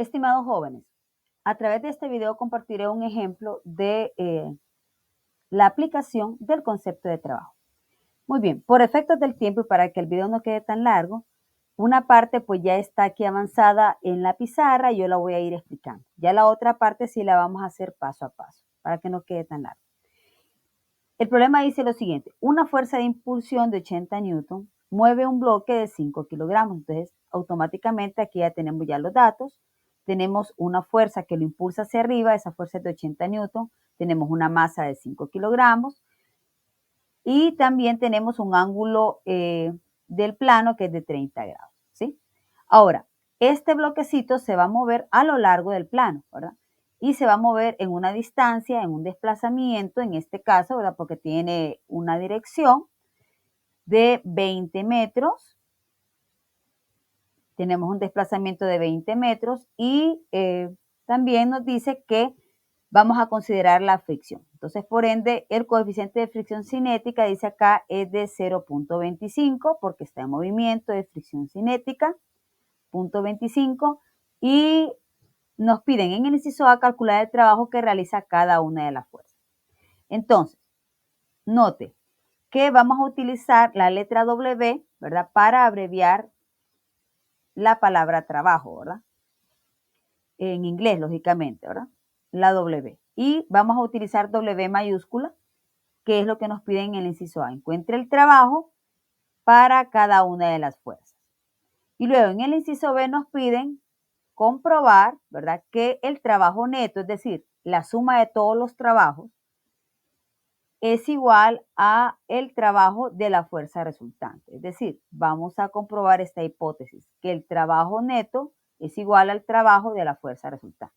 Estimados jóvenes, a través de este video compartiré un ejemplo de la aplicación del concepto de trabajo. Muy bien, por efectos del tiempo y para que el video no quede tan largo, una parte pues ya está aquí avanzada en la pizarra y yo la voy a ir explicando. Ya la otra parte sí la vamos a hacer paso a paso para que no quede tan largo. El problema dice lo siguiente: una fuerza de impulsión de 80 newton mueve un bloque de 5 kilogramos. Entonces, automáticamente aquí ya tenemos ya los datos. Tenemos una fuerza que lo impulsa hacia arriba, esa fuerza es de 80 newton. Tenemos una masa de 5 kilogramos. Y también tenemos un ángulo del plano que es de 30 grados, ¿sí? Ahora, este bloquecito se va a mover a lo largo del plano, ¿verdad? Y se va a mover en una distancia, en un desplazamiento, en este caso, ¿verdad? Porque tiene una dirección de 20 metros. Tenemos un desplazamiento de 20 metros y también nos dice que vamos a considerar la fricción. Entonces, por ende, el coeficiente de fricción cinética, dice acá, es de 0.25 porque está en movimiento de fricción cinética, 0.25, y nos piden en el inciso A calcular el trabajo que realiza cada una de las fuerzas. Entonces, note que vamos a utilizar la letra W, ¿verdad? Para abreviar la palabra trabajo, ¿verdad? En inglés, lógicamente, ¿verdad? La W. Y vamos a utilizar W mayúscula, que es lo que nos piden en el inciso A. Encuentre el trabajo para cada una de las fuerzas. Y luego en el inciso B nos piden comprobar, ¿verdad?, que el trabajo neto, es decir, la suma de todos los trabajos, es igual a el trabajo de la fuerza resultante. Es decir, vamos a comprobar esta hipótesis, que el trabajo neto es igual al trabajo de la fuerza resultante.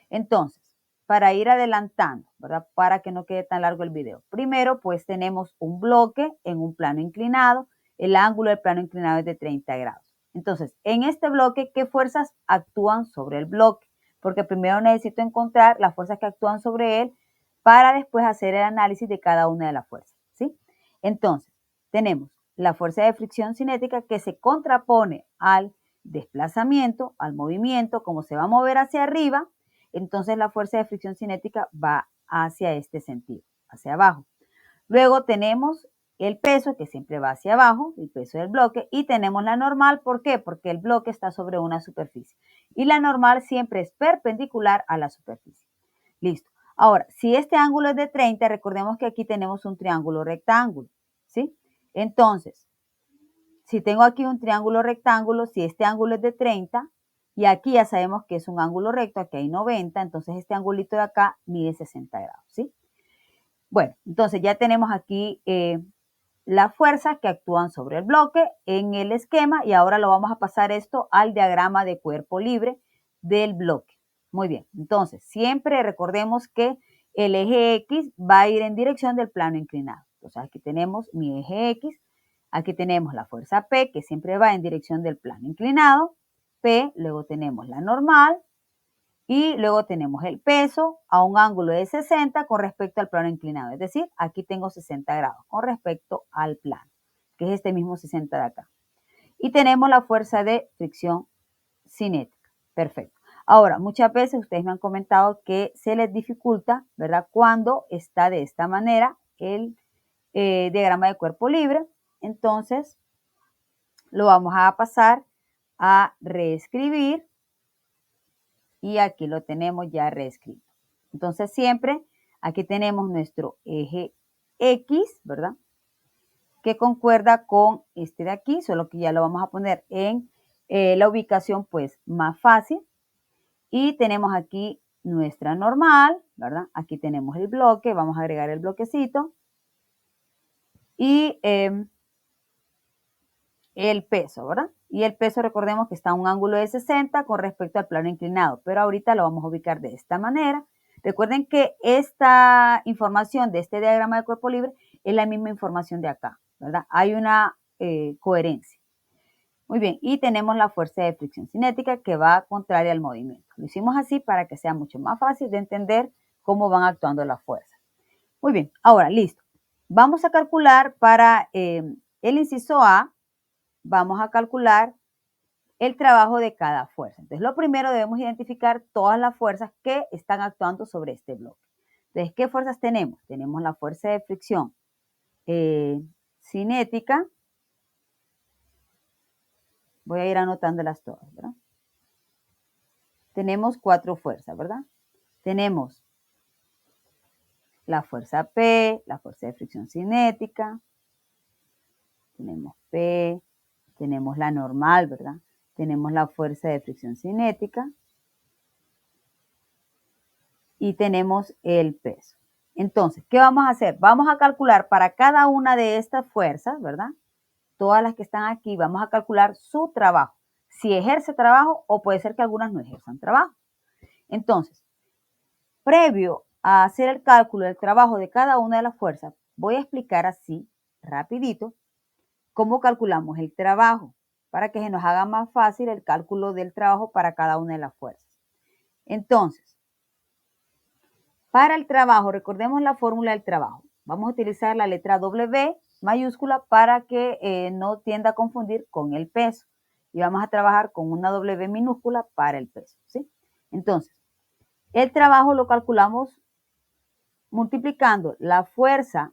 Entonces, para ir adelantando, ¿verdad? Para que no quede tan largo el video. Primero, pues tenemos un bloque en un plano inclinado. El ángulo del plano inclinado es de 30 grados. Entonces, en este bloque, ¿qué fuerzas actúan sobre el bloque? Porque primero necesito encontrar las fuerzas que actúan sobre él para después hacer el análisis de cada una de las fuerzas, ¿sí? Entonces, tenemos la fuerza de fricción cinética que se contrapone al desplazamiento, al movimiento, como se va a mover hacia arriba. Entonces la fuerza de fricción cinética va hacia este sentido, hacia abajo. Luego tenemos el peso, que siempre va hacia abajo, el peso del bloque, y tenemos la normal. ¿Por qué? Porque el bloque está sobre una superficie. Y la normal siempre es perpendicular a la superficie. Listo. Ahora, si este ángulo es de 30, recordemos que aquí tenemos un triángulo rectángulo, ¿sí? Entonces, si tengo aquí un triángulo rectángulo, si este ángulo es de 30, y aquí ya sabemos que es un ángulo recto, aquí hay 90, entonces este angulito de acá mide 60 grados, ¿sí? Bueno, entonces ya tenemos aquí las fuerzas que actúan sobre el bloque en el esquema, y ahora lo vamos a pasar esto al diagrama de cuerpo libre del bloque. Muy bien, entonces siempre recordemos que el eje X va a ir en dirección del plano inclinado. Entonces aquí tenemos mi eje X. Aquí tenemos la fuerza P, que siempre va en dirección del plano inclinado. P, luego tenemos la normal y luego tenemos el peso a un ángulo de 60 con respecto al plano inclinado. Es decir, aquí tengo 60 grados con respecto al plano, que es este mismo 60 de acá. Y tenemos la fuerza de fricción cinética. Perfecto. Ahora, muchas veces ustedes me han comentado que se les dificulta, ¿verdad?, cuando está de esta manera el diagrama de cuerpo libre. Entonces, lo vamos a pasar a reescribir y aquí lo tenemos ya reescrito. Entonces, siempre aquí tenemos nuestro eje X, ¿verdad?, que concuerda con este de aquí, solo que ya lo vamos a poner en la ubicación pues más fácil. Y tenemos aquí nuestra normal, ¿verdad? Aquí tenemos el bloque, vamos a agregar el bloquecito. Y el peso, ¿verdad? Y el peso, recordemos que está a un ángulo de 60 con respecto al plano inclinado, pero ahorita lo vamos a ubicar de esta manera. Recuerden que esta información de este diagrama de cuerpo libre es la misma información de acá, ¿verdad? Hay una coherencia. Muy bien, y tenemos la fuerza de fricción cinética que va contraria al movimiento. Lo hicimos así para que sea mucho más fácil de entender cómo van actuando las fuerzas. Muy bien, ahora, listo. Vamos a calcular para el inciso A, vamos a calcular el trabajo de cada fuerza. Entonces, lo primero debemos identificar todas las fuerzas que están actuando sobre este bloque. Entonces, ¿qué fuerzas tenemos? Tenemos la fuerza de fricción cinética. Voy a ir anotándolas todas, ¿verdad? Tenemos 4 fuerzas, ¿verdad? Tenemos la fuerza P, la fuerza de fricción cinética. Tenemos P, tenemos la normal, ¿verdad? Tenemos la fuerza de fricción cinética y tenemos el peso. Entonces, ¿qué vamos a hacer? Vamos a calcular para cada una de estas fuerzas, ¿verdad? Todas las que están aquí, vamos a calcular su trabajo. Si ejerce trabajo o puede ser que algunas no ejerzan trabajo. Entonces, previo a hacer el cálculo del trabajo de cada una de las fuerzas, voy a explicar así, rapidito, cómo calculamos el trabajo para que se nos haga más fácil el cálculo del trabajo para cada una de las fuerzas. Entonces, para el trabajo, recordemos la fórmula del trabajo. Vamos a utilizar la letra W mayúscula para que no tienda a confundir con el peso. Y vamos a trabajar con una W minúscula para el peso, ¿sí? Entonces, el trabajo lo calculamos multiplicando la fuerza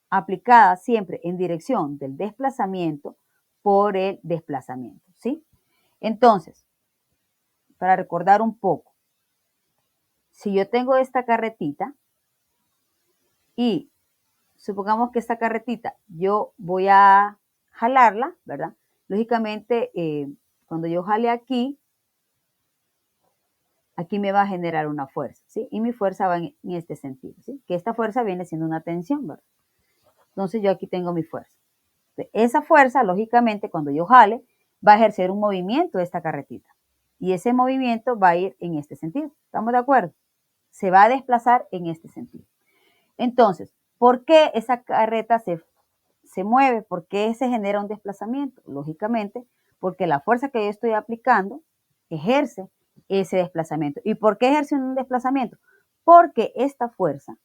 aplicada siempre en dirección del desplazamiento por el desplazamiento, ¿sí? Entonces, para recordar un poco, si yo tengo esta carretita y supongamos que esta carretita yo voy a jalarla, ¿verdad? Lógicamente, cuando yo jale aquí, aquí me va a generar una fuerza, ¿sí? Y mi fuerza va en este sentido, ¿sí? Que esta fuerza viene siendo una tensión, ¿verdad? Entonces yo aquí tengo mi fuerza. Esa fuerza, lógicamente, cuando yo jale, va a ejercer un movimiento de esta carretita. Y ese movimiento va a ir en este sentido. ¿Estamos de acuerdo? Se va a desplazar en este sentido. Entonces, ¿por qué esa carreta se mueve? ¿Por qué se genera un desplazamiento? Lógicamente, porque la fuerza que yo estoy aplicando ejerce ese desplazamiento. ¿Y por qué ejerce un desplazamiento? Porque esta fuerza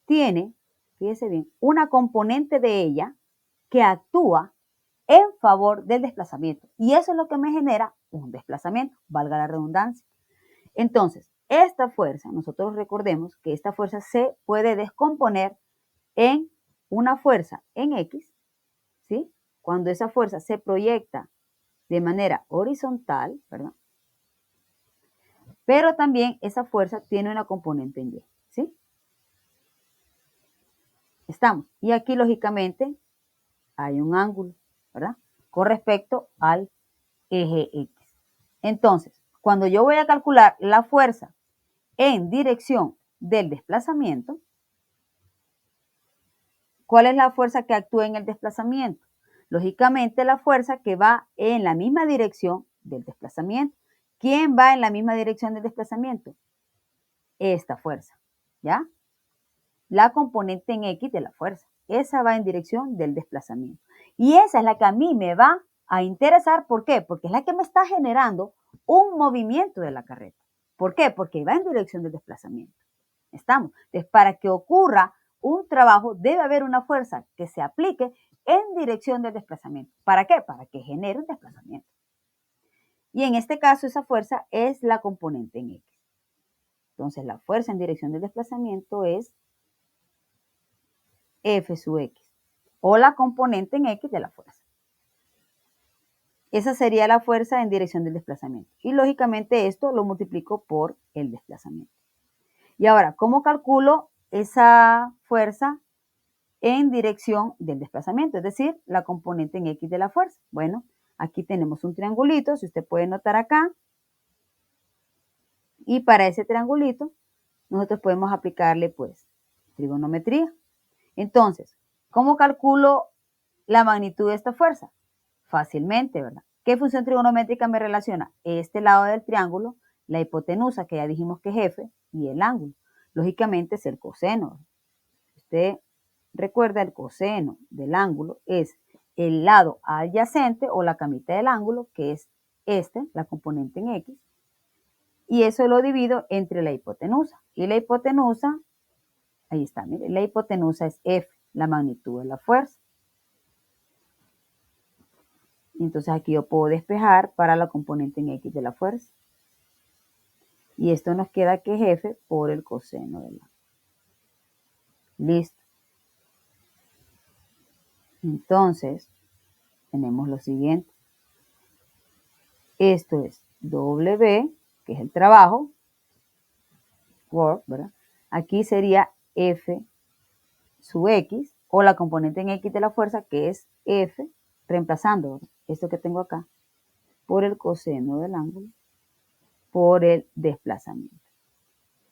tiene, fíjese bien, una componente de ella que actúa en favor del desplazamiento. Y eso es lo que me genera un desplazamiento, valga la redundancia. Entonces, esta fuerza, nosotros recordemos que esta fuerza se puede descomponer en una fuerza en X, ¿sí? Cuando esa fuerza se proyecta de manera horizontal, ¿verdad? Pero también esa fuerza tiene una componente en Y, ¿sí? Estamos. Y aquí, lógicamente, hay un ángulo, ¿verdad? Con respecto al eje X. Entonces, cuando yo voy a calcular la fuerza en dirección del desplazamiento, ¿cuál es la fuerza que actúa en el desplazamiento? Lógicamente, la fuerza que va en la misma dirección del desplazamiento. ¿Quién va en la misma dirección del desplazamiento? Esta fuerza, ¿ya? La componente en X de la fuerza. Esa va en dirección del desplazamiento. Y esa es la que a mí me va a interesar. ¿Por qué? Porque es la que me está generando un movimiento de la carreta. ¿Por qué? Porque va en dirección del desplazamiento. ¿Estamos? Entonces, para que ocurra un trabajo, debe haber una fuerza que se aplique en dirección del desplazamiento. ¿Para qué? Para que genere un desplazamiento. Y en este caso, esa fuerza es la componente en X. Entonces, la fuerza en dirección del desplazamiento es F sub X, o la componente en X de la fuerza. Esa sería la fuerza en dirección del desplazamiento. Y lógicamente esto lo multiplico por el desplazamiento. Y ahora, ¿cómo calculo esa fuerza en dirección del desplazamiento? Es decir, la componente en X de la fuerza. Bueno, aquí tenemos un triangulito, si usted puede notar acá. Y para ese triangulito, nosotros podemos aplicarle, pues, trigonometría. Entonces, ¿cómo calculo la magnitud de esta fuerza? Fácilmente, ¿verdad? ¿Qué función trigonométrica me relaciona? Este lado del triángulo, la hipotenusa, que ya dijimos que es F, y el ángulo. Lógicamente es el coseno. Usted recuerda, el coseno del ángulo es el lado adyacente o la camita del ángulo, que es la componente en X, y eso lo divido entre la hipotenusa. Y la hipotenusa, ahí está, mire, la hipotenusa es F, la magnitud de la fuerza. Entonces aquí yo puedo despejar para la componente en X de la fuerza. Y esto nos queda que es F por el coseno del ángulo. Listo. Entonces, tenemos lo siguiente. Esto es W, que es el trabajo, work, ¿verdad? Aquí sería F sub X, o la componente en X de la fuerza, que es F, reemplazando esto que tengo acá, por el coseno del ángulo, por el desplazamiento.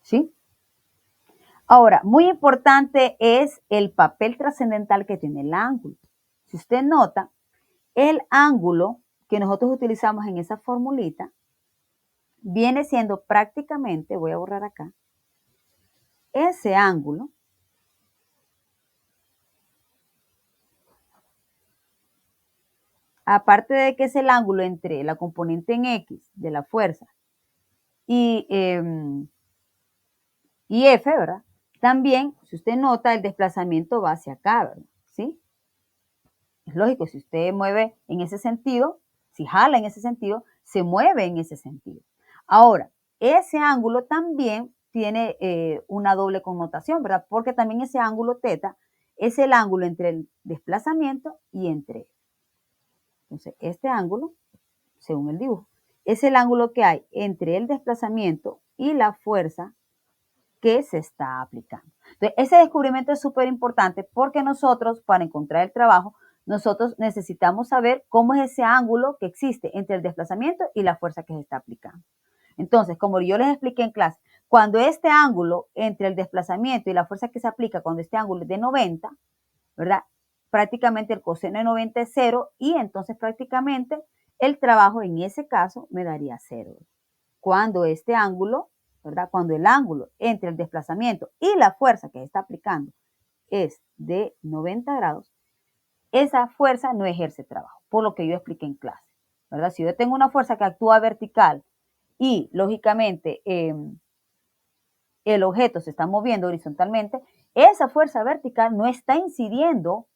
¿Sí? Ahora, muy importante es el papel trascendental que tiene el ángulo. Si usted nota, el ángulo que nosotros utilizamos en esa formulita viene siendo prácticamente, voy a borrar acá, ese ángulo aparte de que es el ángulo entre la componente en X de la fuerza y F, ¿verdad? También, si usted nota, el desplazamiento va hacia acá, ¿verdad? ¿Sí? Es lógico, si usted mueve en ese sentido, si jala en ese sentido, se mueve en ese sentido. Ahora, ese ángulo también tiene una doble connotación, ¿verdad? Porque también ese ángulo teta es el ángulo entre el desplazamiento y entre F. Entonces, este ángulo, según el dibujo, es el ángulo que hay entre el desplazamiento y la fuerza que se está aplicando. Entonces, ese descubrimiento es súper importante porque nosotros, para encontrar el trabajo, nosotros necesitamos saber cómo es ese ángulo que existe entre el desplazamiento y la fuerza que se está aplicando. Entonces, como yo les expliqué en clase, cuando este ángulo entre el desplazamiento y la fuerza que se aplica, cuando este ángulo es de 90, ¿verdad? Prácticamente el coseno de 90 es 0 y entonces prácticamente el trabajo en ese caso me daría 0. Cuando este ángulo, ¿verdad? Cuando el ángulo entre el desplazamiento y la fuerza que está aplicando es de 90 grados, esa fuerza no ejerce trabajo, por lo que yo expliqué en clase, ¿verdad? Si yo tengo una fuerza que actúa vertical y lógicamente el objeto se está moviendo horizontalmente, esa fuerza vertical no está incidiendo,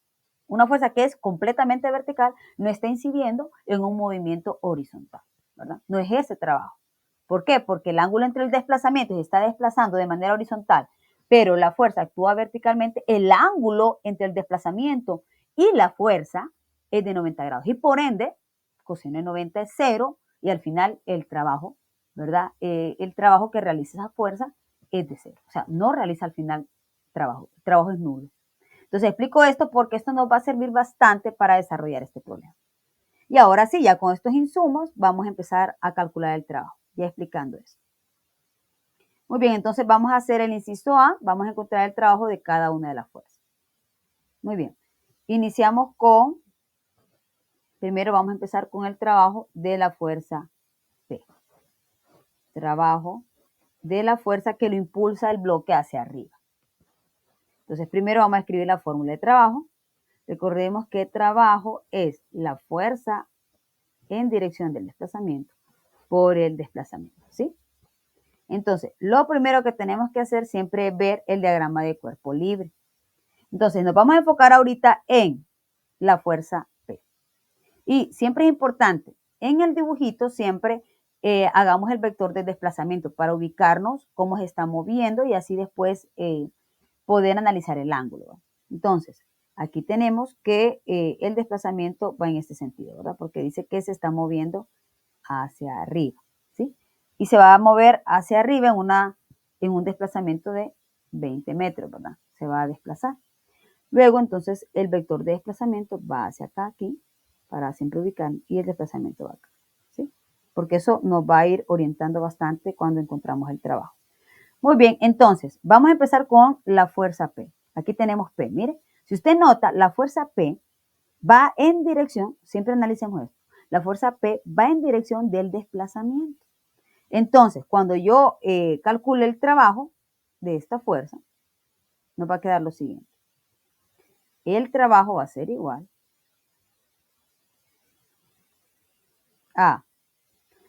una fuerza que es completamente vertical, no está incidiendo en un movimiento horizontal, ¿verdad? No ejerce trabajo. ¿Por qué? Porque el ángulo entre el desplazamiento se está desplazando de manera horizontal, pero la fuerza actúa verticalmente, el ángulo entre el desplazamiento y la fuerza es de 90 grados. Y por ende, coseno de 90 es 0 y al final el trabajo, ¿verdad? El trabajo que realiza esa fuerza es de 0. O sea, no realiza al final trabajo. El trabajo es nulo. Entonces explico esto porque esto nos va a servir bastante para desarrollar este problema. Y ahora sí, ya con estos insumos vamos a empezar a calcular el trabajo, ya explicando eso. Muy bien, entonces vamos a hacer el inciso A, vamos a encontrar el trabajo de cada una de las fuerzas. Muy bien, iniciamos con, primero vamos a empezar con el trabajo de la fuerza P. Trabajo de la fuerza que lo impulsa el bloque hacia arriba. Entonces primero vamos a escribir la fórmula de trabajo. Recordemos que trabajo es la fuerza en dirección del desplazamiento por el desplazamiento, ¿sí? Entonces, lo primero que tenemos que hacer siempre es ver el diagrama de cuerpo libre. Entonces, nos vamos a enfocar ahorita en la fuerza P. Y siempre es importante, en el dibujito siempre hagamos el vector de desplazamiento para ubicarnos cómo se está moviendo y así después poder analizar el ángulo, ¿verdad? Entonces, aquí tenemos que el desplazamiento va en este sentido, ¿verdad? Porque dice que se está moviendo hacia arriba, ¿sí? Y se va a mover hacia arriba en un desplazamiento de 20 metros, ¿verdad? Se va a desplazar. Luego, entonces, el vector de desplazamiento va hacia acá, aquí, para siempre ubicar, y el desplazamiento va acá, ¿sí? Porque eso nos va a ir orientando bastante cuando encontramos el trabajo. Muy bien, entonces, vamos a empezar con la fuerza P. Aquí tenemos P, mire. Si usted nota, la fuerza P va en dirección, siempre analicemos esto, la fuerza P va en dirección del desplazamiento. Entonces, cuando yo calcule el trabajo de esta fuerza, nos va a quedar lo siguiente. El trabajo va a ser igual a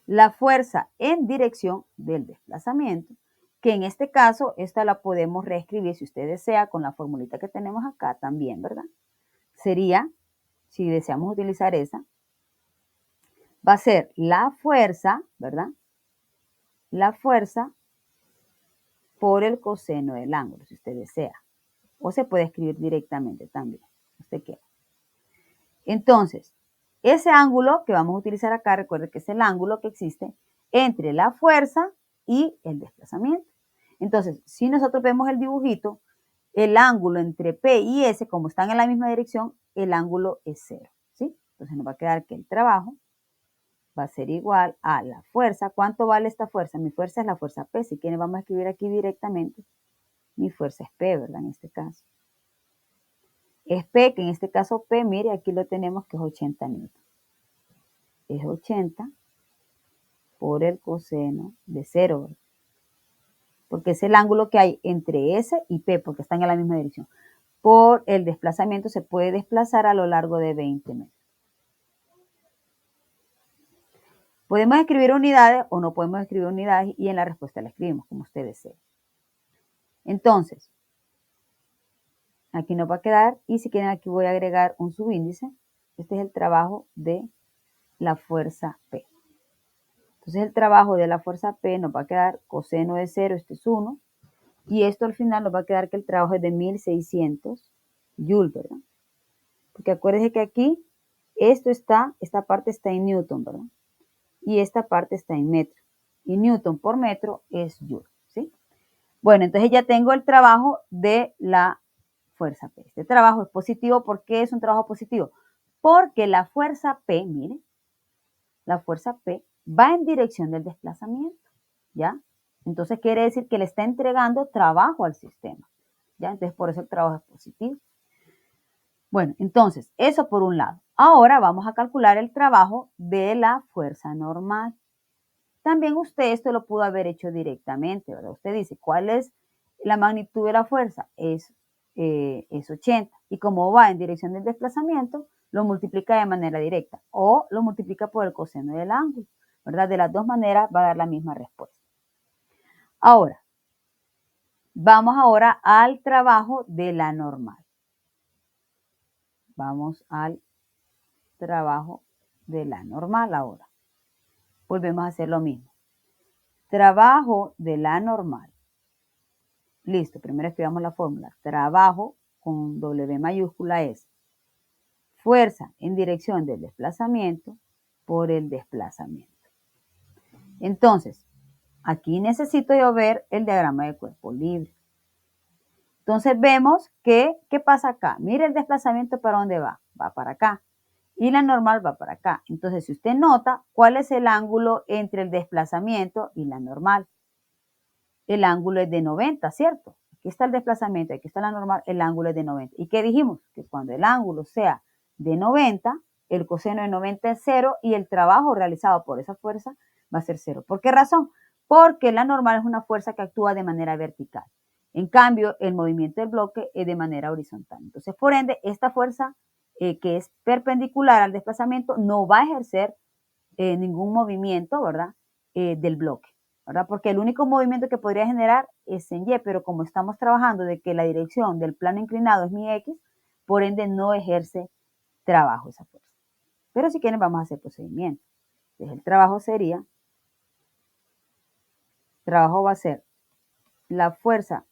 la fuerza en dirección del desplazamiento, que en este caso, esta la podemos reescribir, si usted desea, con la formulita que tenemos acá también, ¿verdad? Sería, si deseamos utilizar esa, va a ser la fuerza, ¿verdad? La fuerza por el coseno del ángulo, si usted desea. O se puede escribir directamente también, usted quiera. Entonces, ese ángulo que vamos a utilizar acá, recuerde que es el ángulo que existe entre la fuerza y el desplazamiento. Entonces, si nosotros vemos el dibujito, el ángulo entre P y S, como están en la misma dirección, el ángulo es 0, ¿sí? Entonces nos va a quedar que el trabajo va a ser igual a la fuerza. ¿Cuánto vale esta fuerza? Mi fuerza es la fuerza P. Si quieren, vamos a escribir aquí directamente. Mi fuerza es P, ¿verdad? En este caso. Es P, que en este caso P, mire, aquí lo tenemos que es 80 newton. Es 80 por el coseno de 0, ¿verdad? Porque es el ángulo que hay entre S y P, porque están en la misma dirección. Por el desplazamiento se puede desplazar a lo largo de 20 metros. Podemos escribir unidades o no podemos escribir unidades y en la respuesta la escribimos como usted desee. Entonces, aquí nos va a quedar y si quieren aquí voy a agregar un subíndice. Este es el trabajo de la fuerza P. Entonces el trabajo de la fuerza P nos va a quedar coseno de 0, este es 1. Y esto al final nos va a quedar que el trabajo es de 1600 joules, ¿verdad? Porque acuérdense que aquí esta parte está en newton, ¿verdad? Y esta parte está en metro. Y newton por metro es joule, ¿sí? Bueno, entonces ya tengo el trabajo de la fuerza P. Este trabajo es positivo. ¿Por qué es un trabajo positivo? Porque la fuerza P, mire, la fuerza P va en dirección del desplazamiento, ¿ya? Entonces quiere decir que le está entregando trabajo al sistema, ¿ya? Entonces por eso el trabajo es positivo. Bueno, entonces, eso por un lado. Ahora vamos a calcular el trabajo de la fuerza normal. También usted esto lo pudo haber hecho directamente, ¿verdad? Usted dice, ¿cuál es la magnitud de la fuerza? Es 80. Y como va en dirección del desplazamiento, lo multiplica de manera directa o lo multiplica por el coseno del ángulo, ¿verdad? De las dos maneras va a dar la misma respuesta. Ahora, vamos ahora al trabajo de la normal. Vamos al trabajo de la normal ahora. Volvemos a hacer lo mismo. Trabajo de la normal. Listo, primero escribamos la fórmula. Trabajo con W mayúscula es fuerza en dirección del desplazamiento por el desplazamiento. Entonces, aquí necesito yo ver el diagrama de cuerpo libre. Entonces vemos que, ¿qué pasa acá? Mire el desplazamiento para dónde va. Va para acá. Y la normal va para acá. Entonces, si usted nota, ¿cuál es el ángulo entre el desplazamiento y la normal? El ángulo es de 90, ¿cierto? Aquí está el desplazamiento, aquí está la normal, el ángulo es de 90. ¿Y qué dijimos? Que cuando el ángulo sea de 90, el coseno de 90 es 0 y el trabajo realizado por esa fuerza va a ser 0. ¿Por qué razón? Porque la normal es una fuerza que actúa de manera vertical. En cambio, el movimiento del bloque es de manera horizontal. Entonces, por ende, esta fuerza que es perpendicular al desplazamiento no va a ejercer ningún movimiento, ¿verdad? Del bloque, ¿verdad? Porque el único movimiento que podría generar es en Y, pero como estamos trabajando de que la dirección del plano inclinado es mi X, por ende no ejerce trabajo esa fuerza. Pero si quieren vamos a hacer procedimiento. Entonces el trabajo va a ser la fuerza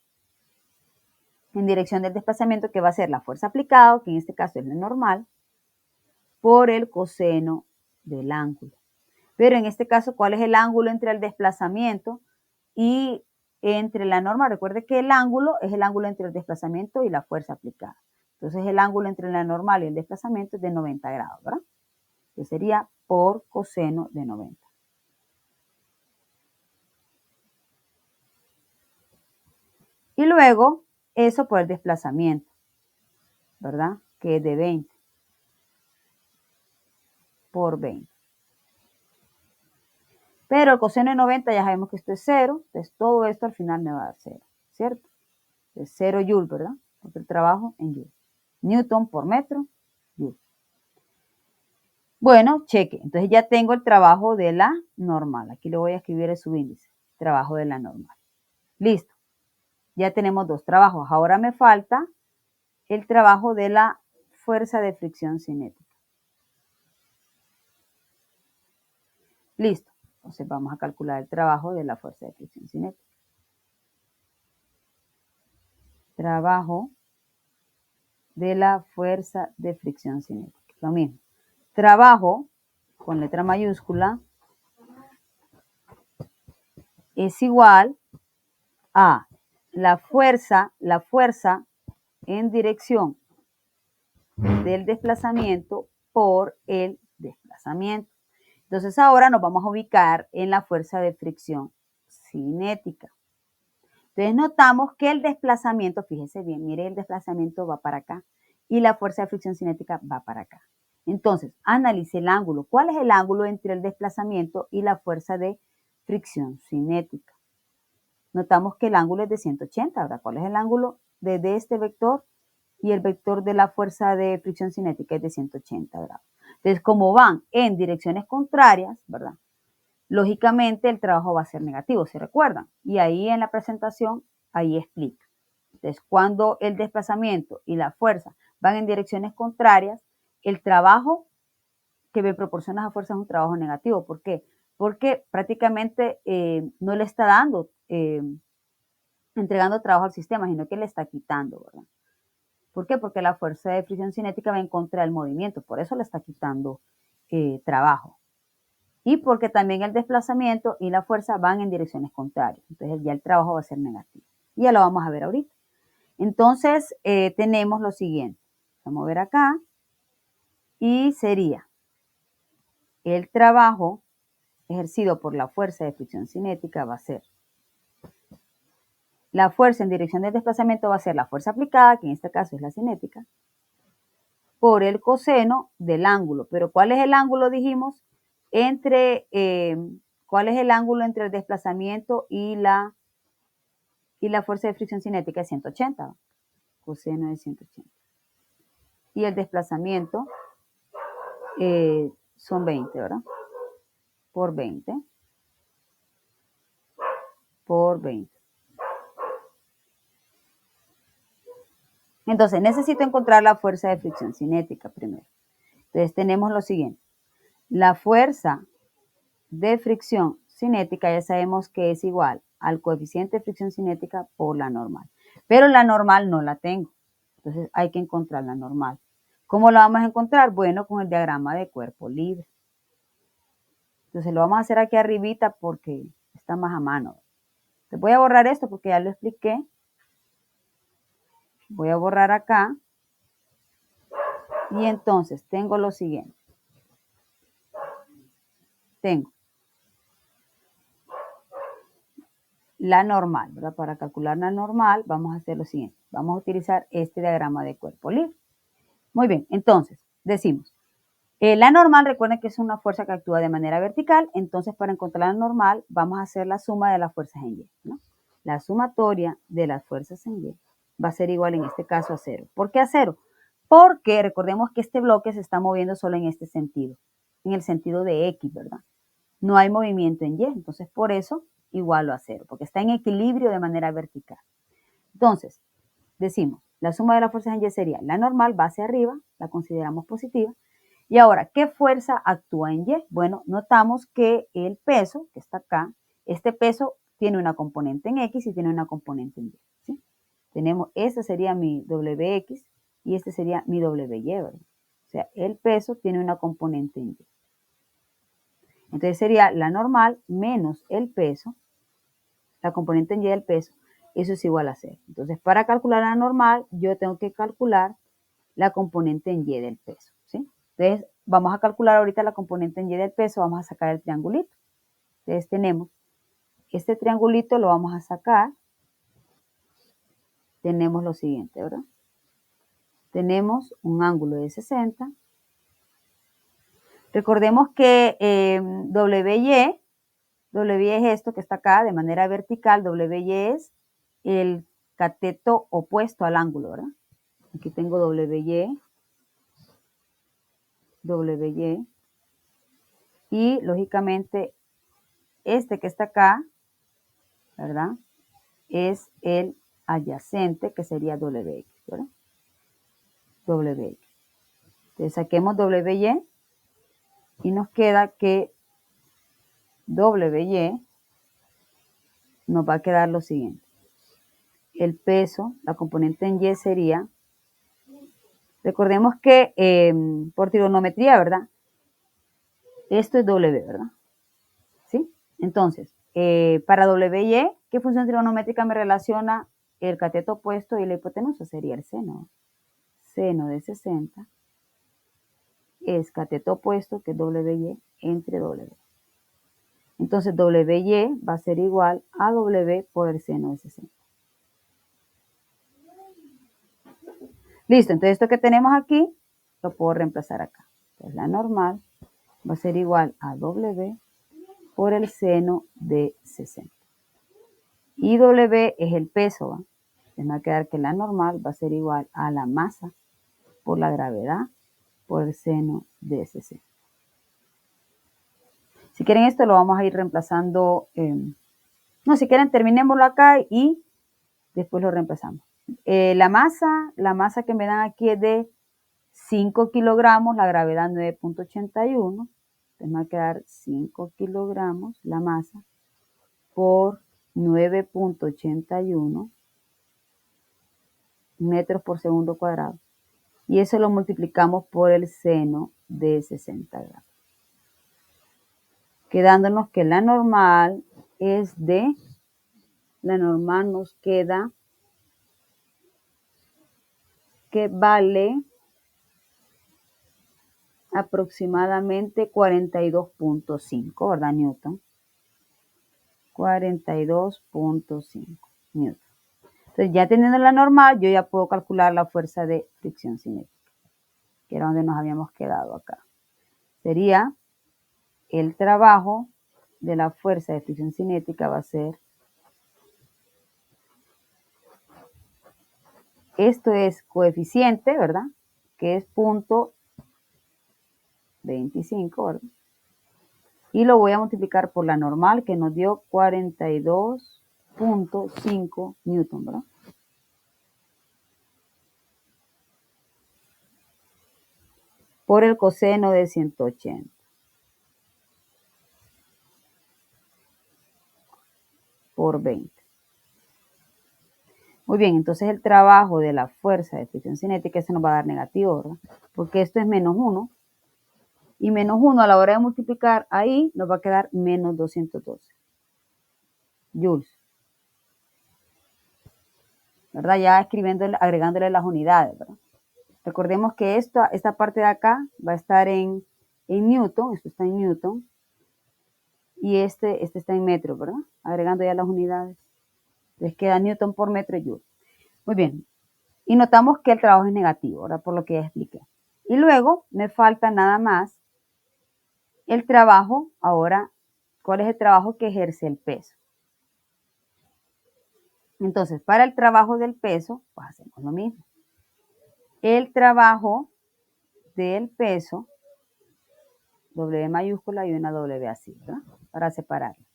en dirección del desplazamiento, que va a ser la fuerza aplicada, que en este caso es la normal, por el coseno del ángulo. Pero en este caso, ¿cuál es el ángulo entre el desplazamiento y entre la norma? Recuerde que el ángulo es el ángulo entre el desplazamiento y la fuerza aplicada. Entonces, el ángulo entre la normal y el desplazamiento es de 90 grados, ¿verdad? Que sería por coseno de 90. Y luego, eso por el desplazamiento, ¿verdad? Que es de 20 por 20. Pero el coseno de 90 ya sabemos que esto es 0, entonces todo esto al final me va a dar 0, ¿cierto? Es 0 joule, ¿verdad? Porque el trabajo en joule. Newton por metro, joule. Bueno, cheque. Entonces ya tengo el trabajo de la normal. Aquí le voy a escribir el subíndice. Trabajo de la normal. Listo. Ya tenemos dos trabajos. Ahora me falta el trabajo de la fuerza de fricción cinética. Listo. Entonces vamos a calcular el trabajo de la fuerza de fricción cinética. Trabajo de la fuerza de fricción cinética. Lo mismo. Trabajo con letra mayúscula es igual a la fuerza en dirección del desplazamiento por el desplazamiento. Entonces ahora nos vamos a ubicar en la fuerza de fricción cinética. Entonces notamos que el desplazamiento, fíjese bien, mire, el desplazamiento va para acá y la fuerza de fricción cinética va para acá. Entonces, analice el ángulo. ¿Cuál es el ángulo entre el desplazamiento y la fuerza de fricción cinética? Notamos que el ángulo es de 180. Ahora, ¿cuál es el ángulo desde este vector? Y el vector de la fuerza de fricción cinética es de 180 grados. Entonces, como van en direcciones contrarias, ¿verdad? Lógicamente el trabajo va a ser negativo, ¿se recuerdan? Y ahí en la presentación, ahí explica. Entonces, cuando el desplazamiento y la fuerza van en direcciones contrarias, el trabajo que me proporciona esa fuerza es un trabajo negativo. ¿Por qué? Porque prácticamente no le está dando, entregando trabajo al sistema, sino que le está quitando, ¿verdad? ¿Por qué? Porque la fuerza de fricción cinética va en contra del movimiento, por eso le está quitando trabajo. Y porque también el desplazamiento y la fuerza van en direcciones contrarias. Entonces ya el trabajo va a ser negativo. Y ya lo vamos a ver ahorita. Entonces tenemos lo siguiente. Vamos a ver acá. Y sería el trabajo ejercido por la fuerza de fricción cinética va a ser la fuerza en dirección del desplazamiento va a ser la fuerza aplicada, que en este caso es la cinética, por el coseno del ángulo. Pero ¿cuál es el ángulo, dijimos? ¿Cuál es el ángulo entre el desplazamiento y la fuerza de fricción cinética? Es 180. Coseno de 180. Y el desplazamiento son 20, ¿verdad? Por 20. Por 20. Entonces, necesito encontrar la fuerza de fricción cinética primero. Entonces, tenemos lo siguiente. La fuerza de fricción cinética ya sabemos que es igual al coeficiente de fricción cinética por la normal. Pero la normal no la tengo. Entonces, hay que encontrar la normal. ¿Cómo la vamos a encontrar? Bueno, con el diagrama de cuerpo libre. Entonces, lo vamos a hacer aquí arribita porque está más a mano. Te voy a borrar esto porque ya lo expliqué. Voy a borrar acá. Y entonces tengo lo siguiente. Tengo la normal, ¿verdad? Para calcular la normal vamos a hacer lo siguiente. Vamos a utilizar este diagrama de cuerpo libre. Muy bien, entonces decimos, la normal, recuerden que es una fuerza que actúa de manera vertical, entonces para encontrar la normal vamos a hacer la suma de las fuerzas en Y, ¿no? La sumatoria de las fuerzas en Y va a ser igual en este caso a 0. ¿Por qué a 0? Porque recordemos que este bloque se está moviendo solo en este sentido, en el sentido de X, ¿verdad? No hay movimiento en Y, entonces por eso igualo a 0, porque está en equilibrio de manera vertical. Entonces, decimos, la suma de las fuerzas en Y sería la normal, va hacia arriba, la consideramos positiva. Y ahora, ¿qué fuerza actúa en Y? Bueno, notamos que el peso, que está acá, este peso tiene una componente en X y tiene una componente en Y. ¿Sí? Tenemos, este sería mi WX y este sería mi WY, ¿verdad? O sea, el peso tiene una componente en Y. Entonces sería la normal menos el peso, la componente en Y del peso, eso es igual a 0. Entonces, para calcular la normal, yo tengo que calcular la componente en Y del peso, ¿sí? Entonces, vamos a calcular ahorita la componente en Y del peso, vamos a sacar el triangulito. Entonces, tenemos este triangulito, lo vamos a sacar. Tenemos lo siguiente, ¿verdad? Tenemos un ángulo de 60. Recordemos que WY es esto que está acá de manera vertical, WY es el cateto opuesto al ángulo, ¿verdad? Aquí tengo WY, y lógicamente este que está acá, ¿verdad? Es el adyacente que sería WX, ¿verdad? WX. Entonces saquemos WY y nos queda que WY, nos va a quedar lo siguiente. El peso, la componente en Y sería, recordemos que por trigonometría, ¿verdad? Esto es W, ¿verdad? ¿Sí? Entonces, para WY, ¿qué función trigonométrica me relaciona el cateto opuesto y la hipotenusa? Sería el seno. Seno de 60 es cateto opuesto, que es WY, entre W. Entonces, WY va a ser igual a W por el seno de 60. Listo, entonces esto que tenemos aquí, lo puedo reemplazar acá. Entonces, la normal va a ser igual a W por el seno de 60. Y W es el peso, ¿va? Entonces, me va a quedar que la normal va a ser igual a la masa por la gravedad por el seno de 60. Si quieren esto lo vamos a ir reemplazando. No, si quieren terminémoslo acá y después lo reemplazamos. La masa que me dan aquí es de 5 kilogramos, la gravedad 9.81. Entonces me va a quedar 5 kilogramos la masa por 9.81 metros por segundo cuadrado. Y eso lo multiplicamos por el seno de 60 grados. Quedándonos que la normal es de, la normal nos queda que vale aproximadamente 42.5, ¿verdad, Newton? 42.5 Newton. Entonces, ya teniendo la normal, yo ya puedo calcular la fuerza de fricción cinética, que era donde nos habíamos quedado acá. Sería el trabajo de la fuerza de fricción cinética va a ser, esto es coeficiente, ¿verdad? Que es 0.25, ¿verdad? Y lo voy a multiplicar por la normal que nos dio 42.5 Newton, ¿verdad? Por el coseno de 180. Por 20. Muy bien, entonces el trabajo de la fuerza de fricción cinética se nos va a dar negativo, ¿verdad? Porque esto es menos 1. Y menos 1 a la hora de multiplicar ahí nos va a quedar menos 212 joules. ¿Verdad? Ya escribiéndole, agregándole las unidades, ¿verdad? Recordemos que esta parte de acá va a estar en Newton, esto está en Newton, y este está en metros, ¿verdad? Agregando ya las unidades. Les queda Newton por metro y joule. Muy bien. Y notamos que el trabajo es negativo, ¿verdad? Por lo que ya expliqué. Y luego me falta nada más el trabajo. Ahora, ¿cuál es el trabajo que ejerce el peso? Entonces, para el trabajo del peso, pues hacemos lo mismo. El trabajo del peso, W mayúscula y una W así, ¿verdad? Para separarlo.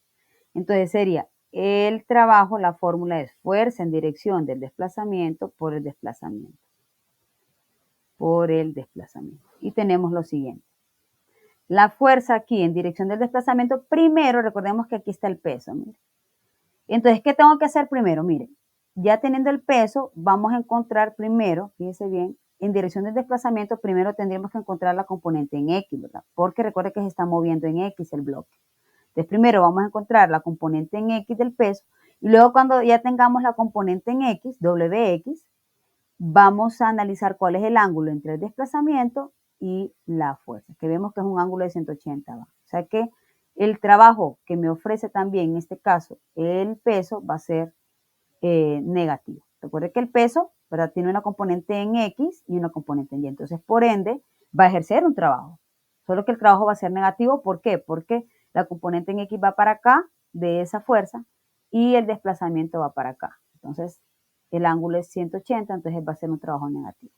Entonces sería el trabajo, la fórmula es fuerza en dirección del desplazamiento por el desplazamiento. Por el desplazamiento. Y tenemos lo siguiente. La fuerza aquí en dirección del desplazamiento, primero recordemos que aquí está el peso. Mire. Entonces, ¿qué tengo que hacer primero? Mire, ya teniendo el peso, vamos a encontrar primero, fíjese bien, en dirección del desplazamiento, primero tendríamos que encontrar la componente en X, ¿verdad? Porque recuerde que se está moviendo en X el bloque. Entonces, primero vamos a encontrar la componente en X del peso, y luego cuando ya tengamos la componente en X, WX, vamos a analizar cuál es el ángulo entre el desplazamiento y la fuerza, que vemos que es un ángulo de 180. ¿va? O sea que el trabajo que me ofrece también, en este caso, el peso va a ser negativo. Recuerde que el peso, ¿verdad? Tiene una componente en X y una componente en Y. Entonces, por ende, va a ejercer un trabajo. Solo que el trabajo va a ser negativo. ¿Por qué? Porque la componente en X va para acá de esa fuerza y el desplazamiento va para acá. Entonces, el ángulo es 180, entonces va a ser un trabajo negativo.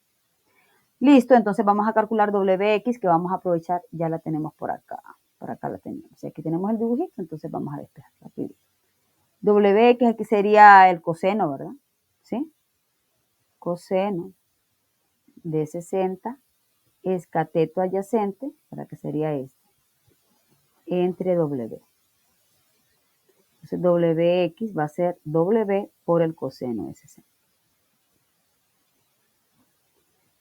Listo, entonces vamos a calcular WX, que vamos a aprovechar, ya la tenemos por acá. Por acá la tenemos. Y aquí tenemos el dibujito, entonces vamos a despejar rápido. WX aquí sería el coseno, ¿verdad? ¿Sí? Coseno de 60 es cateto adyacente, ¿verdad? Que sería este, entre W. Entonces WX va a ser W por el coseno de 60.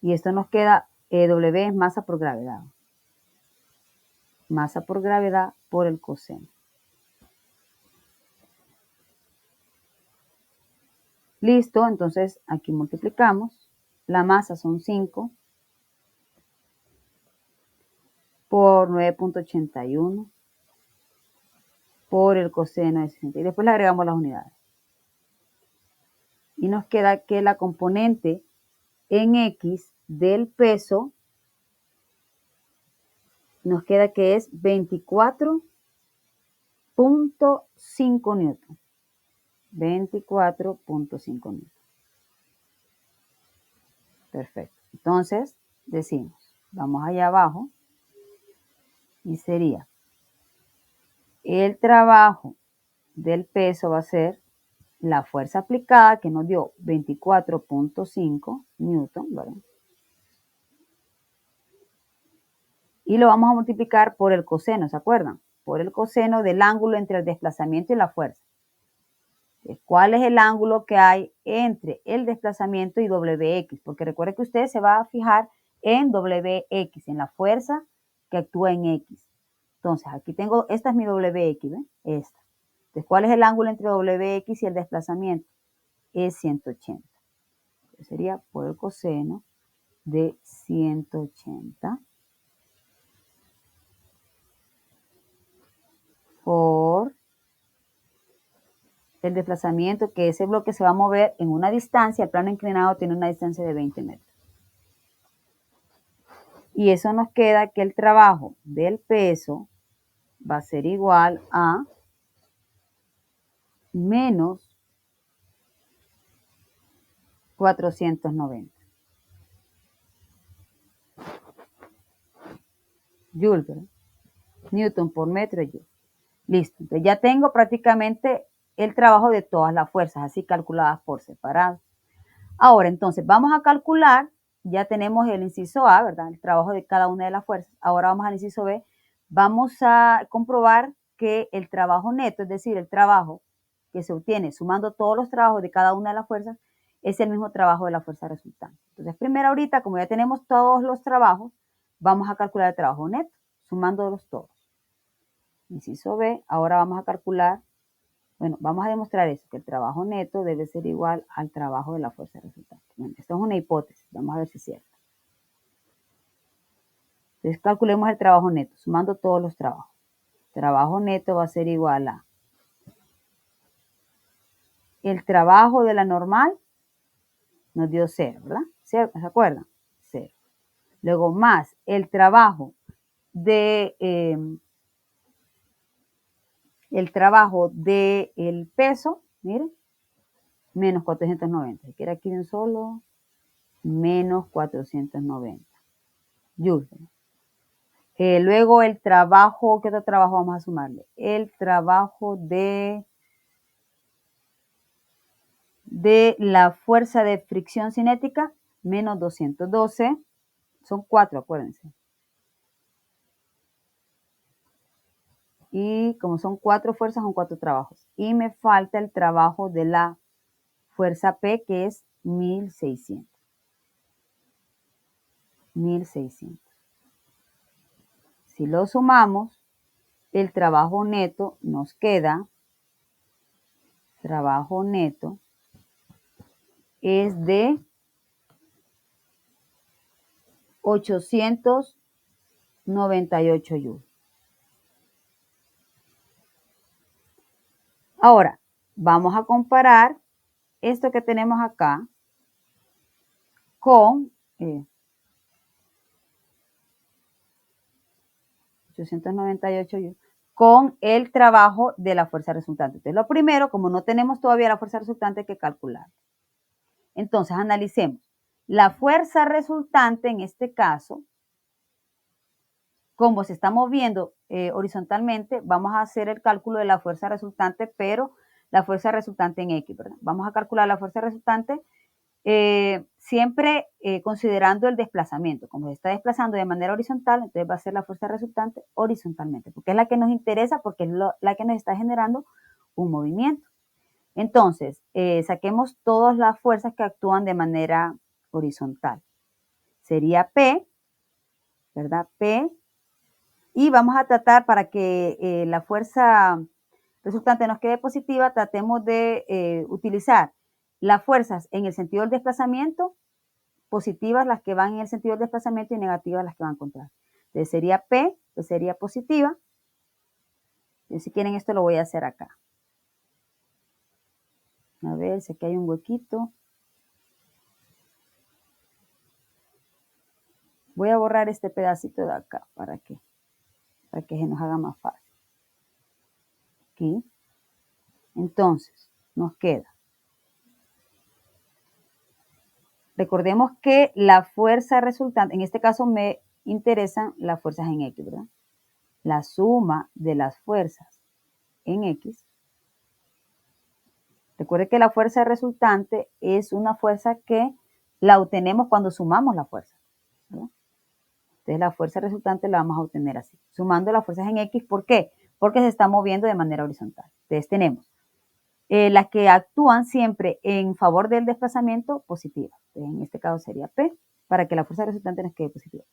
Y esto nos queda, W es masa por gravedad. Masa por gravedad por el coseno. Listo, entonces aquí multiplicamos. La masa son 5 por 9.81 por el coseno de 60. Y después le agregamos las unidades. Y nos queda que la componente en X del peso nos queda que es 24.5 newton. 24.5 newton. Perfecto. Entonces, decimos, vamos allá abajo y sería el trabajo del peso va a ser la fuerza aplicada que nos dio 24.5 newton, ¿verdad? Y lo vamos a multiplicar por el coseno, ¿se acuerdan? Por el coseno del ángulo entre el desplazamiento y la fuerza. ¿Cuál es el ángulo que hay entre el desplazamiento y WX? Porque recuerde que usted se va a fijar en WX, en la fuerza que actúa en X. Entonces, aquí tengo, esta es mi WX, ¿ven? Esta. Entonces, ¿cuál es el ángulo entre WX y el desplazamiento? Es 180. Entonces, sería por el coseno de 180 por el desplazamiento, que ese bloque se va a mover en una distancia, el plano inclinado tiene una distancia de 20 metros. Y eso nos queda que el trabajo del peso va a ser igual a menos 490 joules, ¿verdad? Newton por metro joule. Listo, entonces ya tengo prácticamente el trabajo de todas las fuerzas, así calculadas por separado. Ahora, entonces, vamos a calcular, ya tenemos el inciso A, ¿verdad? El trabajo de cada una de las fuerzas. Ahora vamos al inciso B. Vamos a comprobar que el trabajo neto, es decir, el trabajo que se obtiene sumando todos los trabajos de cada una de las fuerzas, es el mismo trabajo de la fuerza resultante. Entonces, primero ahorita, como ya tenemos todos los trabajos, vamos a calcular el trabajo neto, sumándolos todos. Inciso B, ahora vamos a calcular, bueno, vamos a demostrar eso, que el trabajo neto debe ser igual al trabajo de la fuerza resultante. Bueno, esto es una hipótesis, vamos a ver si es cierto. Entonces calculemos el trabajo neto, sumando todos los trabajos. Trabajo neto va a ser igual a el trabajo de la normal, nos dio 0, ¿verdad? ¿Se acuerdan? 0. Luego más el trabajo de el peso, miren, menos 490. Si quiere aquí de un solo, menos 490 joules. Luego el trabajo, ¿qué otro trabajo vamos a sumarle? El trabajo de la fuerza de fricción cinética, menos 212, son 4, acuérdense. Y como son 4 fuerzas, son 4 trabajos. Y me falta el trabajo de la fuerza P, que es 1600. 1600. Si lo sumamos, el trabajo neto nos queda, trabajo neto es de 898 joules. Ahora, vamos a comparar esto que tenemos acá con 898 joules, con el trabajo de la fuerza resultante. Entonces, lo primero, como no tenemos todavía la fuerza resultante, hay que calcular. Entonces, analicemos. La fuerza resultante, en este caso, como se está moviendo horizontalmente, vamos a hacer el cálculo de la fuerza resultante, pero la fuerza resultante en X, ¿verdad? Vamos a calcular la fuerza resultante siempre considerando el desplazamiento. Como se está desplazando de manera horizontal, entonces va a ser la fuerza resultante horizontalmente, porque es la que nos interesa, porque es la que nos está generando un movimiento. Entonces, saquemos todas las fuerzas que actúan de manera horizontal. Sería P, ¿verdad? P. Y vamos a tratar para que la fuerza resultante nos quede positiva, tratemos de utilizar las fuerzas en el sentido del desplazamiento, positivas las que van en el sentido del desplazamiento y negativas las que van contrario. Entonces sería P, que sería positiva. Y si quieren esto lo voy a hacer acá. A ver, si aquí hay un huequito. Voy a borrar este pedacito de acá para que se nos haga más fácil. Aquí. Entonces, nos queda. Recordemos que la fuerza resultante, en este caso me interesan las fuerzas en X, ¿verdad? La suma de las fuerzas en X. Recuerde que la fuerza resultante es una fuerza que la obtenemos cuando sumamos la fuerza, ¿verdad? Entonces la fuerza resultante la vamos a obtener así, sumando las fuerzas en X. ¿Por qué? Porque se está moviendo de manera horizontal. Entonces tenemos las que actúan siempre en favor del desplazamiento, positiva. Entonces, en este caso sería P, para que la fuerza resultante nos quede positiva.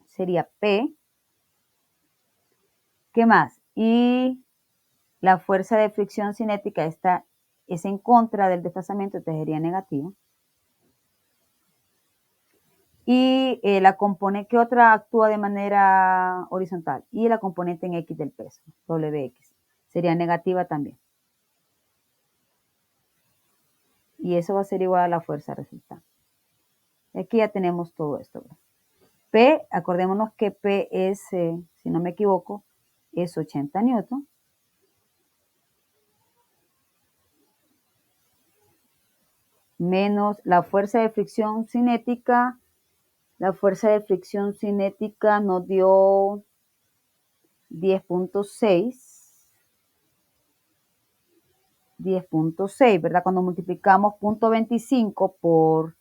Sería P. ¿Qué más? Y la fuerza de fricción cinética es en contra del desplazamiento, entonces sería negativa. Y la componente, ¿qué otra actúa de manera horizontal? Y la componente en X del peso, WX, sería negativa también. Y eso va a ser igual a la fuerza resultante. Aquí ya tenemos todo esto, ¿verdad? P, acordémonos que P es, si no me equivoco, es 80 newton. Menos la fuerza de fricción cinética. La fuerza de fricción cinética nos dio 10.6. 10.6, ¿verdad? Cuando multiplicamos 0.25 por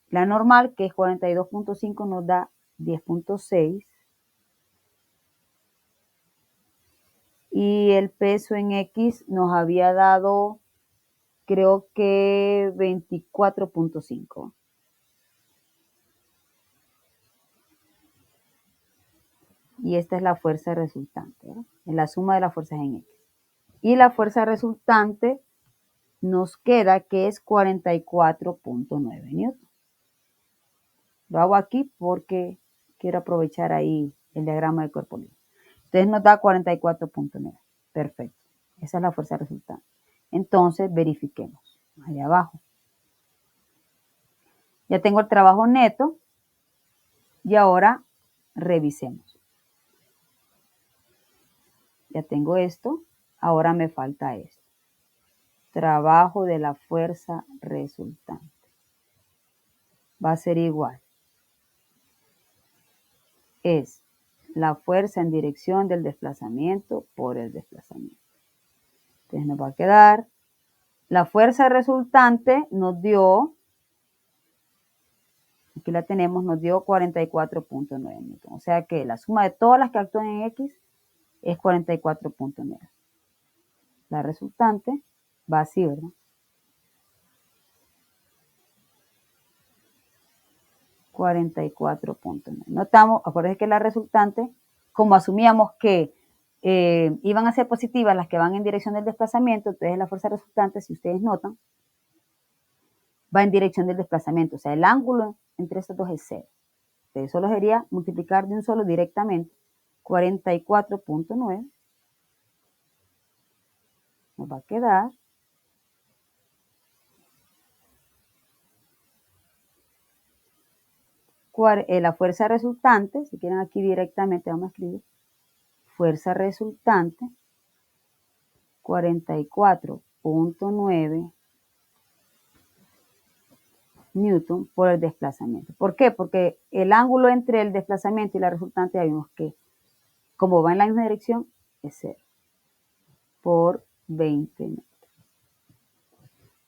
la normal, que es 42.5, nos da 10.6. Y el peso en X nos había dado, creo que 24.5. Y esta es la fuerza resultante, ¿verdad? Es la suma de las fuerzas en X. Y la fuerza resultante nos queda que es 44.9 newton. Lo hago aquí porque quiero aprovechar ahí el diagrama de cuerpo libre. Entonces nos da 44.9. Perfecto. Esa es la fuerza resultante. Entonces verifiquemos. Allá abajo. Ya tengo el trabajo neto. Y ahora revisemos. Ya tengo esto. Ahora me falta esto. Trabajo de la fuerza resultante. Va a ser igual. Es la fuerza en dirección del desplazamiento por el desplazamiento. Entonces nos va a quedar, la fuerza resultante nos dio, aquí la tenemos, nos dio 44.9 newton. O sea que la suma de todas las que actúan en X es 44.9. La resultante va así, ¿verdad? 44.9. Notamos, acuérdense que la resultante, como asumíamos que iban a ser positivas las que van en dirección del desplazamiento, entonces la fuerza resultante, si ustedes notan, va en dirección del desplazamiento. O sea, el ángulo entre estos dos es 0. Entonces solo sería multiplicar de un solo directamente 44.9. Nos va a quedar la fuerza resultante, si quieren aquí directamente vamos a escribir fuerza resultante 44.9 newton por el desplazamiento. ¿Por qué? Porque el ángulo entre el desplazamiento y la resultante ya vimos que como va en la misma dirección es 0 por 20 metros.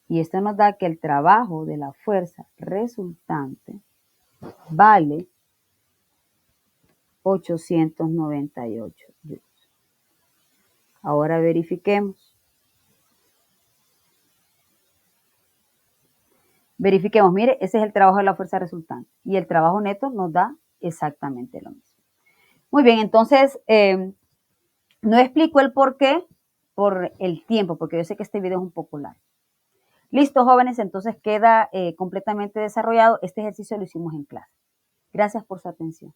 Y esto nos da que el trabajo de la fuerza resultante vale 898 joules. Ahora verifiquemos. Verifiquemos, mire, ese es el trabajo de la fuerza resultante y el trabajo neto nos da exactamente lo mismo. Muy bien, entonces, no explico el por qué por el tiempo, porque yo sé que este video es un poco largo. Listo, jóvenes, entonces queda completamente desarrollado. Este ejercicio lo hicimos en clase. Gracias por su atención.